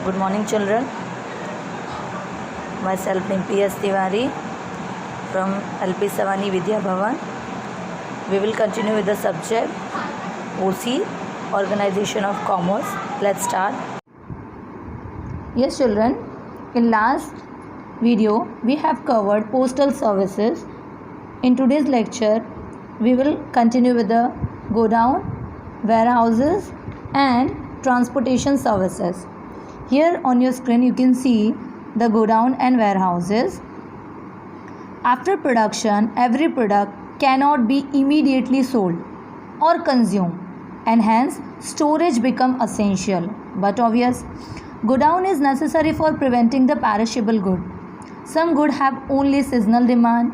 Good morning, children. Myself name P.S. Tiwari from LP Savani Vidya Bhavan. We will continue with the subject OC, Organization of Commerce. Let's start. Yes, children. In last video, we have covered postal services. In today's lecture, we will continue with the godown, warehouses, and transportation services. Here on your screen you can see the godown and warehouses. After production, every product cannot be immediately sold or consumed, and hence storage become essential. But obvious, godown is necessary for preventing the perishable good. Some good have only seasonal demand,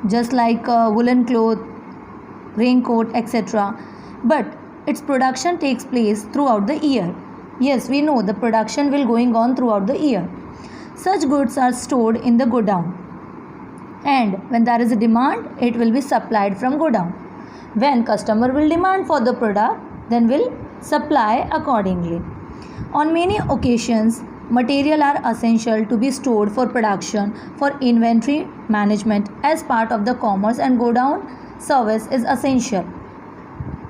just like woolen cloth, raincoat, etc. But its production takes place throughout the year. Yes, we know the production will going on throughout the year. Such goods are stored in the godown, and when there is a demand, it will be supplied from godown. When customer will demand for the product, then will supply accordingly. On many occasions, material are essential to be stored for production for inventory management as part of the commerce, and godown service is essential.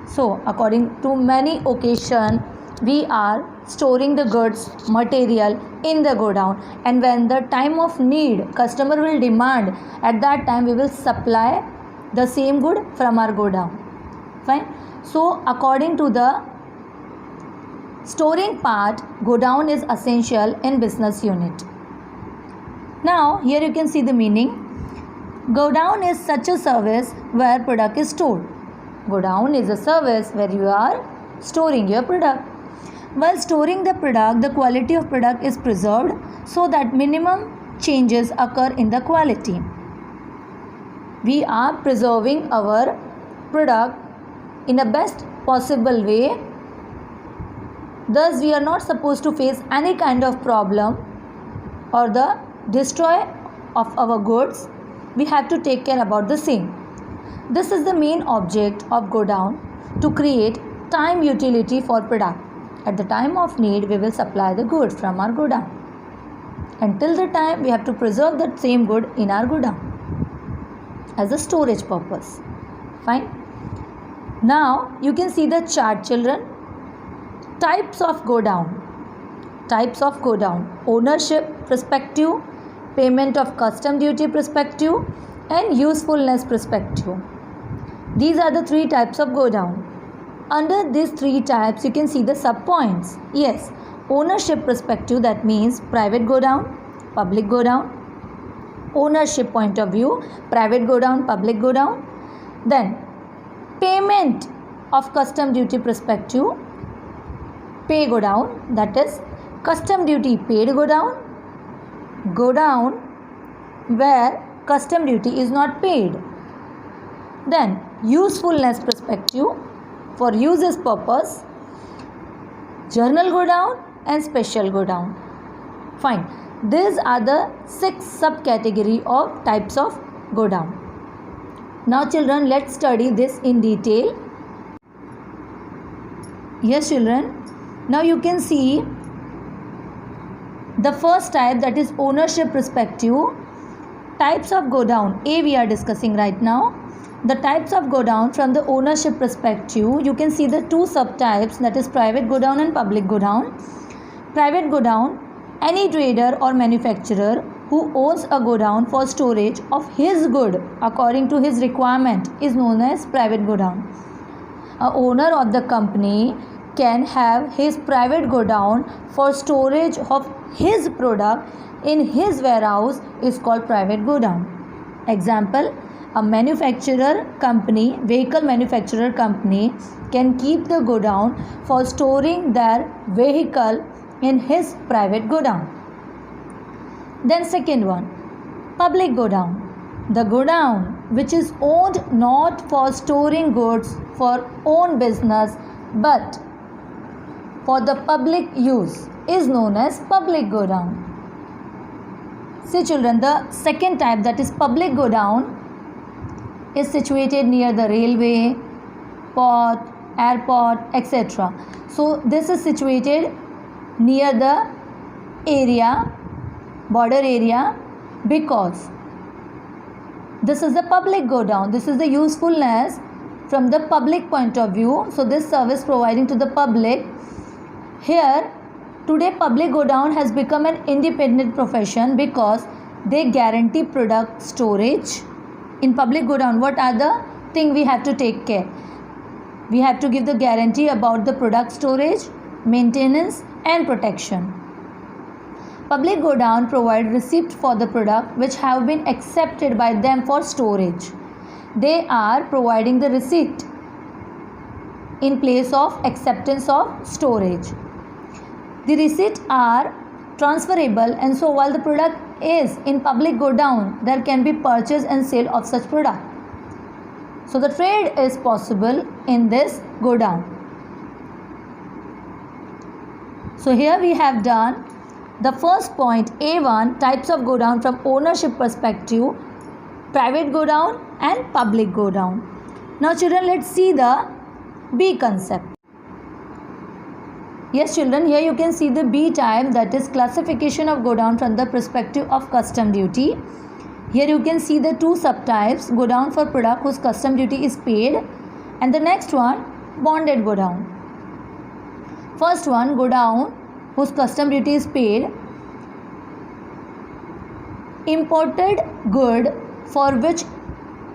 So, according to many occasions, we are storing the goods material in the godown, and when the time of need customer will demand, at that time we will supply the same good from our godown. Fine. So according to the storing part, godown is essential in business unit. Now here you can see the meaning. Godown is such a service where product is stored. Godown is a service where you are storing your product. While storing the product, the quality of product is preserved so that minimum changes occur in the quality. We are preserving our product in the best possible way. Thus, we are not supposed to face any kind of problem or the destroy of our goods. We have to take care about the same. This is the main object of godown, to create time utility for product. At the time of need, we will supply the goods from our godown. Until the time, we have to preserve that same good in our godown as a storage purpose. Fine. Now, you can see the chart, children. Types of godown. Types of godown. Ownership perspective, payment of custom duty perspective, and usefulness perspective. These are the three types of godown. Under these three types, you can see the sub-points. Yes, ownership perspective, that means private godown, public godown. Ownership point of view, private godown, public godown. Then, payment of custom duty perspective, pay godown, that is custom duty paid godown. Godown where custom duty is not paid. Then, usefulness perspective, for uses purpose, journal godown and special godown. Fine. These are the 6 subcategory of types of godown. Now children, let's study this in detail. Yes children, now you can see the first type, that is ownership perspective. Types of godown, A we are discussing right now. The types of godown from the ownership perspective, you can see the 2 subtypes, that is private godown and public godown. Private godown, any trader or manufacturer who owns a godown for storage of his good according to his requirement is known as private godown. A owner of the company can have his private godown for storage of his product in his warehouse is called private godown. Example, a manufacturer company, vehicle manufacturer company can keep the godown for storing their vehicle in his private godown. Then second one, public godown. The godown which is owned not for storing goods for own business but for the public use is known as public godown. See children, the second type, that is public godown, is situated near the railway, port, airport, etc. So this is situated near the area, border area, because this is the public go down. This is the usefulness from the public point of view. So this service providing to the public. Here today public go down has become an independent profession because they guarantee product storage. In public go down, what are the things we have to take care? We have to give the guarantee about the product storage, maintenance and protection. Public go down provide receipt for the product which have been accepted by them for storage. They are providing the receipt in place of acceptance of storage. The receipts are transferable, and so while the product is in public go down, there can be purchase and sale of such product. So the trade is possible in this go down. So here we have done the first point, A1, types of go down from ownership perspective, private go down and public go down. Now children, let's see the B concept. Yes children, here you can see the B type, that is classification of go down from the perspective of custom duty. Here you can see the two subtypes, go down for product whose custom duty is paid, and the next one, bonded go down. First one, go down whose custom duty is paid, imported good for which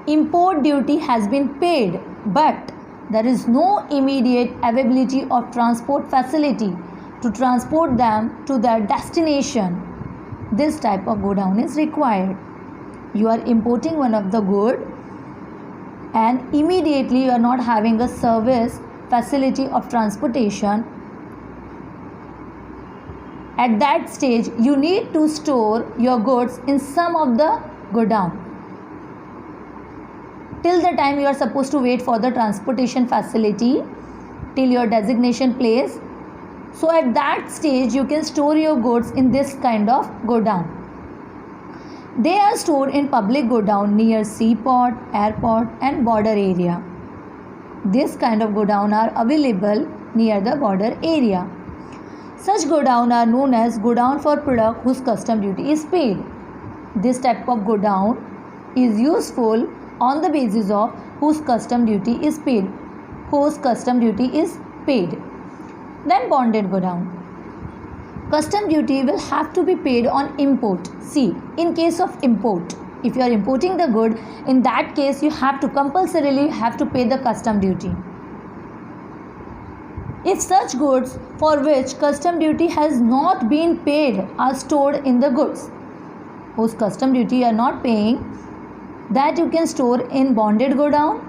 import duty has been paid, but there is no immediate availability of transport facility to transport them to their destination. This type of go down is required. You are importing one of the good and immediately you are not having a service facility of transportation. At that stage, you need to store your goods in some of the go down till the time you are supposed to wait for the transportation facility till your designation place. So at that stage you can store your goods in this kind of go down. They are stored in public go down near seaport, airport and border area. This kind of go down are available near the border area. Such go down are known as go down for product whose custom duty is paid. This type of go down is useful on the basis of whose custom duty is paid. Whose custom duty is paid. Then bonded go down. Custom duty will have to be paid on import. See, in case of import, if you are importing the good, in that case you have to compulsorily pay the custom duty. If such goods for which custom duty has not been paid are stored in the goods whose custom duty you are not paying, that you can store in bonded go down.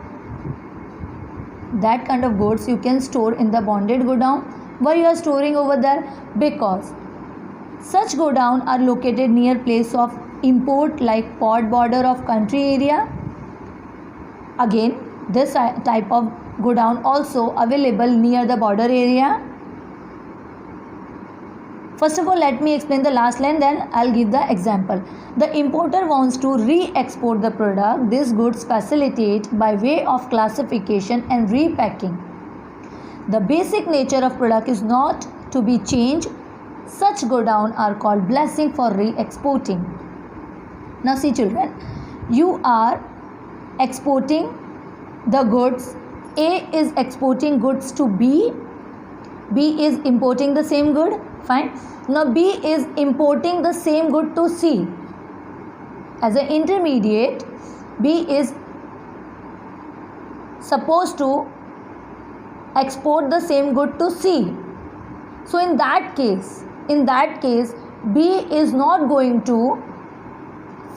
That kind of goods you can store in the bonded go down. Why you are storing over there? Because such go down are located near place of import like port, border of country area. Again, this type of go down also available near the border area. First of all, let me explain the last line, then I'll give the example. The importer wants to re-export the product. These goods facilitate by way of classification and repacking. The basic nature of product is not to be changed. Such go down are called blessing for re-exporting. Now see children, you are exporting the goods. A is exporting goods to B. B is importing the same good. Fine. Now B is importing the same good to C. As an intermediate, B is supposed to export the same good to C. So in that case, B is not going to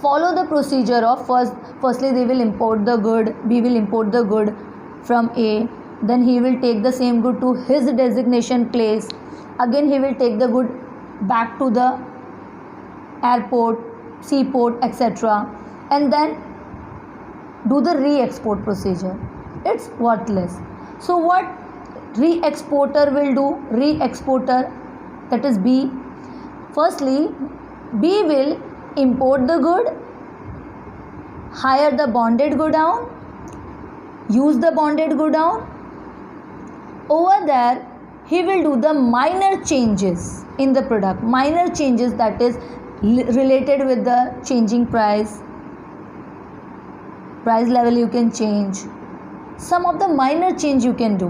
follow the procedure of firstly they will import the good, B will import the good from A, then he will take the same good to his designation place, again he will take the good back to the airport, seaport, etc., and then do the re-export procedure. It's worthless. So what re-exporter will do? Re-exporter, that is B. Firstly, B will import the good, hire the bonded go down, use the bonded go down. Over there, he will do the minor changes in the product, minor changes that is related with the changing price level you can change. Some of the minor change you can do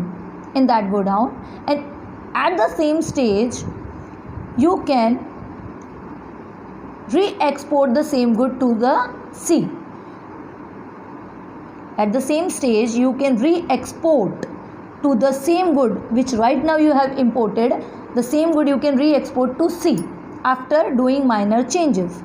in that go down, and at the same stage you can re-export the same good to the C. At the same stage you can re-export to the same good which right now you have imported, the same good you can re-export to C after doing minor changes.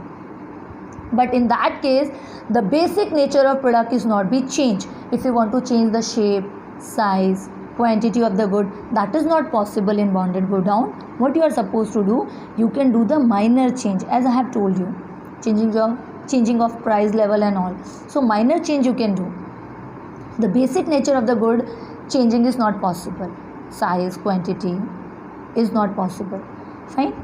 But in that case the basic nature of product is not be changed. If you want to change the shape, size, quantity of the good, that is not possible in bonded go down. What you are supposed to do, you can do the minor change as I have told you, changing of price level and all. So minor change you can do. The basic nature of the good changing is not possible. Size, quantity is not possible. Fine.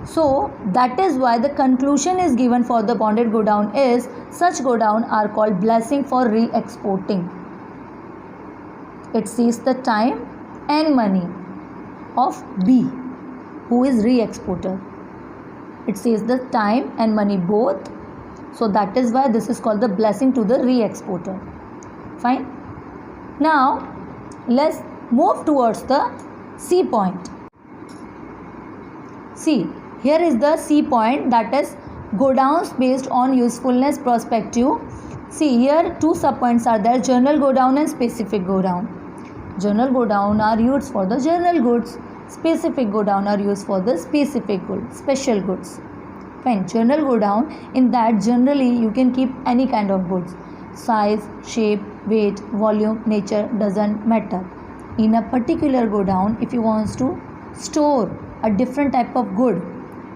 So that is why the conclusion is given for the bonded go down is such go down are called blessing for re-exporting. It saves the time and money of B who is re-exporter. It saves the time and money both. So that is why this is called the blessing to the re-exporter. Fine. Now let's move towards the C point. See, here is the C point, that is go downs based on usefulness perspective. See, here two subpoints are there, general go down and specific go down. General go down are used for the general goods, specific go down are used for the specific goods, special goods. Fine. General go down, in that generally you can keep any kind of goods, size, shape, weight, volume, nature doesn't matter. In a particular go down, if you want to store a different type of good,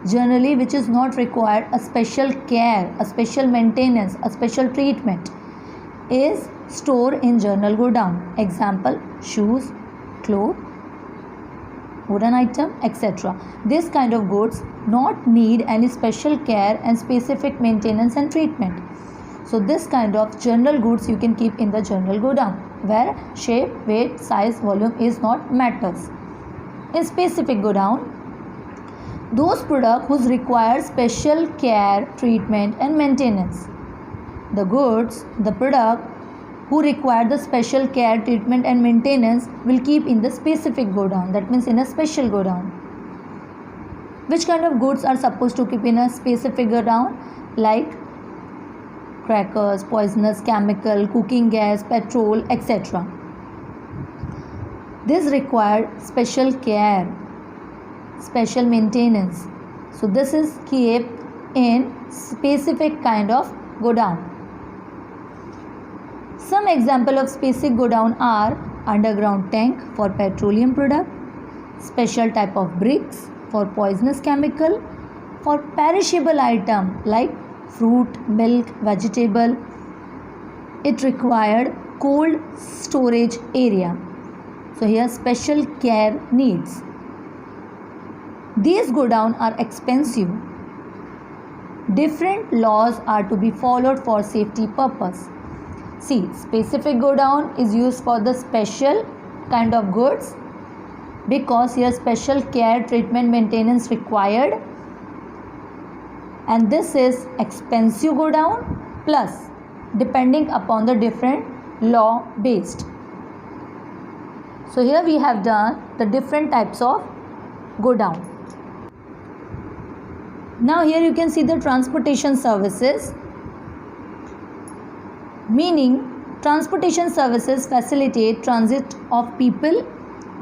generally which is not required a special care, a special maintenance, a special treatment, is stored in general go down. Example, shoes, clothes, wooden item, etc. This kind of goods not need any special care and specific maintenance and treatment. So this kind of general goods you can keep in the general go down, where shape, weight, size, volume is not matters. In specific go down, those products whose require special care, treatment and maintenance. The goods, the product who require the special care, treatment and maintenance will keep in the specific go down, that means in a special go down. Which kind of goods are supposed to keep in a specific go down? Like crackers, poisonous chemical, cooking gas, petrol, etc. This require special care, special maintenance. So this is kept in specific kind of go down. Some example of specific go down are underground tank for petroleum product, special type of bricks for poisonous chemical, for perishable item like fruit, milk, vegetable. It required cold storage area. So here special care needs. These go down are expensive. Different laws are to be followed for safety purpose. See, specific go down is used for the special kind of goods because here special care, treatment, maintenance required, and this is expensive go down plus depending upon the different law based. So here we have done the different types of go down. Now here you can see the transportation services, meaning transportation services facilitate transit of people,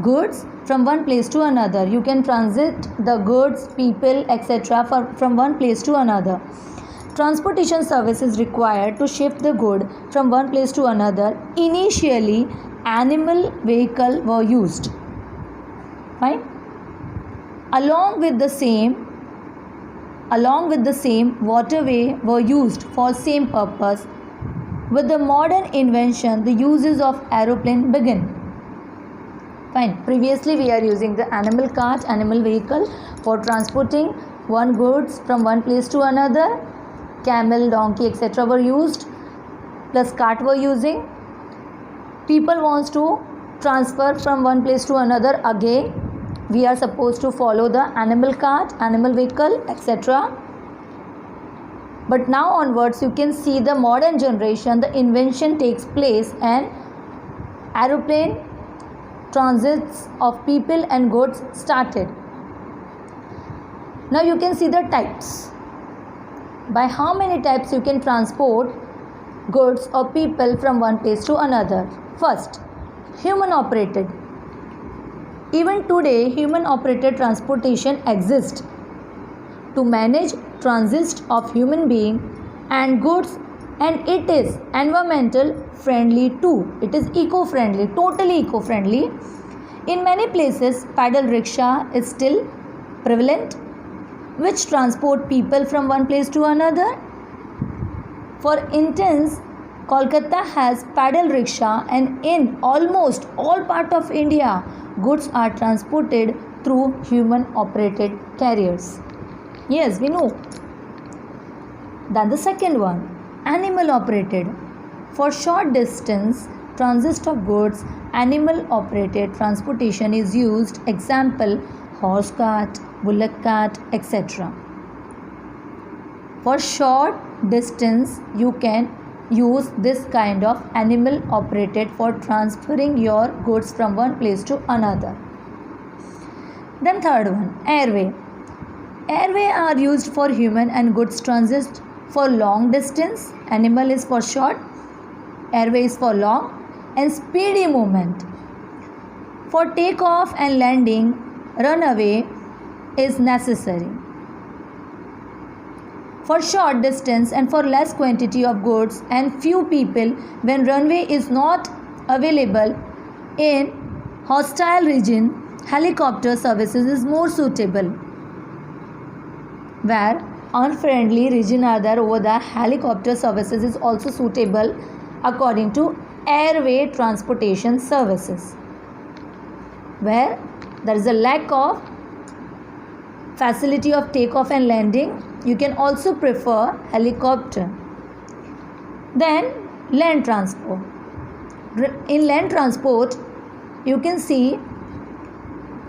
goods from one place to another. You can transit the goods, people, etc. from one place to another. Transportation service is required to shift the good from one place to another. Initially, animal vehicle were used. Fine. Along with the same waterway were used for same purpose. With the modern invention, the uses of aeroplane began. Fine. Previously, we are using the animal cart, animal vehicle for transporting one goods from one place to another. Camel, donkey, etc. were used. Plus cart were using. People wants to transfer from one place to another again we are supposed to follow the animal cart, animal vehicle, etc. But now onwards, you can see the modern generation, the invention takes place and aeroplane transits of people and goods started. Now you can see the types. By how many types you can transport goods or people from one place to another? First, human operated. Even today, human operated transportation exists to manage transit of human being and goods, and it is environmental friendly too. It is eco-friendly, totally eco-friendly. In many places, paddle rickshaw is still prevalent, which transport people from one place to another. For instance, Kolkata has paddle rickshaw, and in almost all part of India, goods are transported through human operated carriers. Yes, we know. Then the second one, animal operated. For short distance transit of goods, animal operated transportation is used. Example, horse cart, bullock cart, etc. For short distance you can use this kind of animal operated for transferring your goods from one place to another. Then third one, airway. Airway are used for human and goods transit for long distance. Animal is for short, airway is for long, and speedy movement. For takeoff and landing, runway is necessary. For short distance and for less quantity of goods and few people, when runway is not available in hostile region, helicopter services is more suitable. Where unfriendly region are there, over the helicopter services is also suitable according to airway transportation services. Where there is a lack of facility of takeoff and landing, you can also prefer helicopter. Then land transport. In land transport, you can see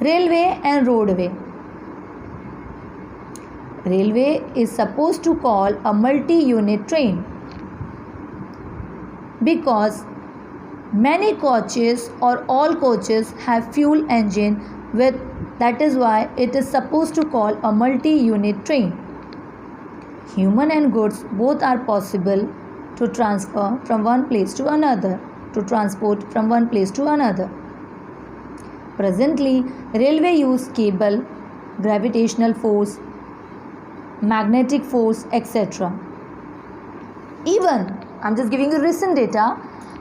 railway and roadway. Railway is supposed to call a multi-unit train because many coaches or all coaches have fuel engine with, that is why it is supposed to call a multi-unit train. Human and goods both are possible to transfer from one place to another, to transport from one place to another. Presently, railway use cable, gravitational force, magnetic force, etc. Even, I'm just giving you recent data,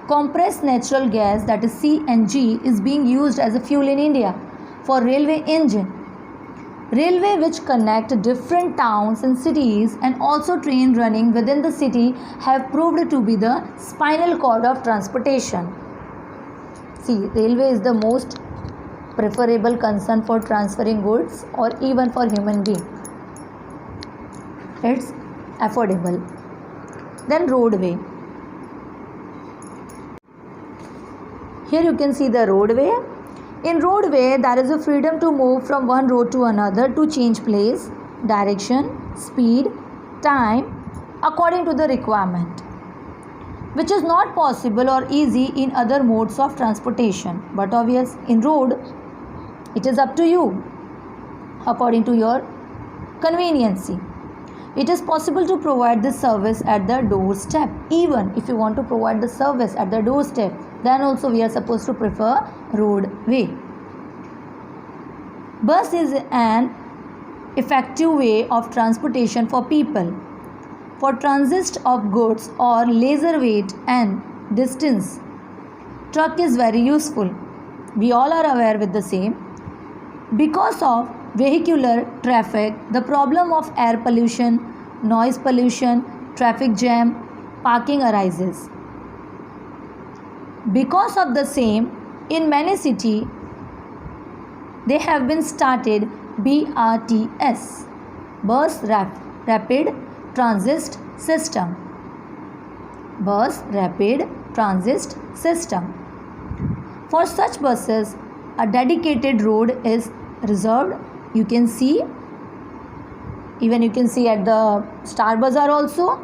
compressed natural gas, that is CNG, is being used as a fuel in India for railway engine. Railway which connect different towns and cities and also train running within the city have proved to be the spinal cord of transportation. See, railway is the most preferable concern for transferring goods or even for human being. It's affordable. Then roadway. Here you can see the roadway. In roadway, there is a freedom to move from one road to another, to change place, direction, speed, time according to the requirement, which is not possible or easy in other modes of transportation. But obvious, in road, it is up to you according to your conveniency. It is possible to provide this service at the doorstep. Even if you want to provide the service at the doorstep, then also we are supposed to prefer roadway. Bus is an effective way of transportation for people. For transit of goods or leisure weight and distance, truck is very useful. We all are aware with the same. Because of vehicular traffic, the problem of air pollution, noise pollution, traffic jam, parking arises. Because of the same, in many cities, they have been started BRTS, Bus Rapid Transit System. Bus Rapid Transit System. For such buses, a dedicated road is reserved. You can see, even you can see at the Star Bazaar also.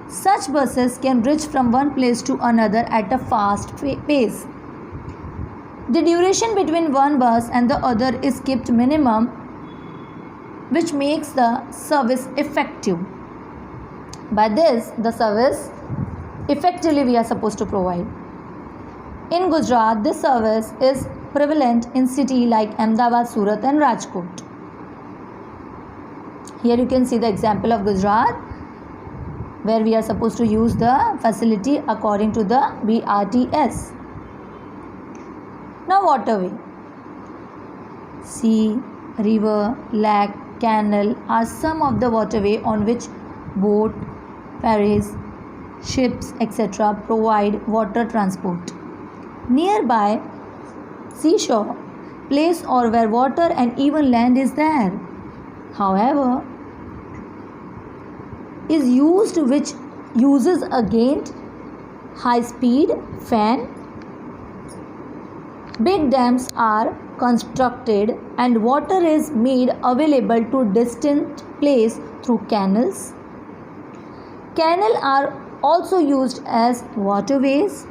Such buses can reach from one place to another at a fast pace. The duration between one bus and the other is kept minimum, which makes the service effective. By this, the service effectively we are supposed to provide. In Gujarat, this service is prevalent in cities like Ahmedabad, Surat and Rajkot. Here you can see the example of Gujarat, where we are supposed to use the facility according to the BRTS. Now waterway. Sea, river, lake, canal are some of the waterway on which boat, ferries, ships, etc. provide water transport. Nearby seashore, place or where water and even land is there. However, is used which uses again high speed fan. Big dams are constructed and water is made available to distant place through canals. Canals are also used as waterways.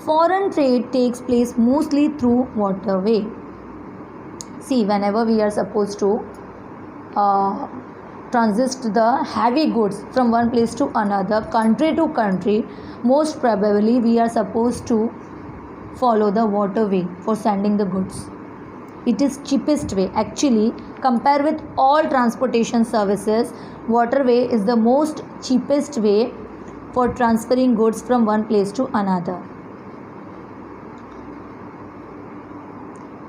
Foreign trade takes place mostly through waterway. See, whenever we are supposed to transit the heavy goods from one place to another, country to country, most probably we are supposed to follow the waterway for sending the goods. It is cheapest way. Actually, compared with all transportation services, waterway is the most cheapest way for transferring goods from one place to another.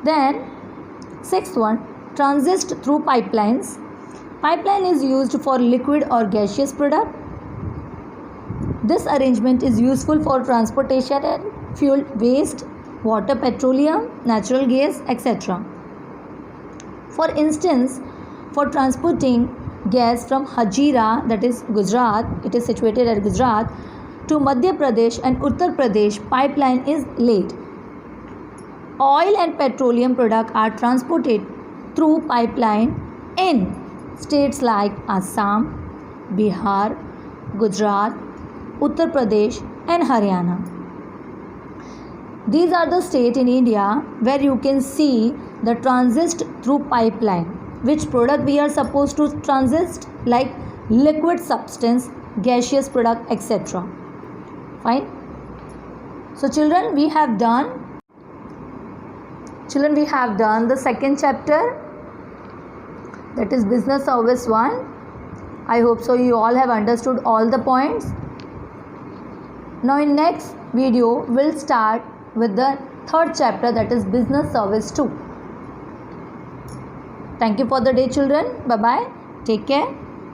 Then, sixth one, transit through pipelines. Pipeline is used for liquid or gaseous product. This arrangement is useful for transportation and fuel waste, water, petroleum, natural gas, etc. For instance, for transporting gas from Hazira, that is Gujarat, it is situated at Gujarat, to Madhya Pradesh and Uttar Pradesh, pipeline is laid. Oil and petroleum products are transported through pipeline in states like Assam, Bihar, Gujarat, Uttar Pradesh and Haryana. These are the states in India where you can see the transit through pipeline. Which product we are supposed to transit? Like liquid substance, gaseous product, etc. Fine. So children, we have done the second chapter, that is business service 1. I hope so you all have understood all the points. Now in next video we'll start with the third chapter, that is business service 2. Thank you for the day children. Bye bye. Take care.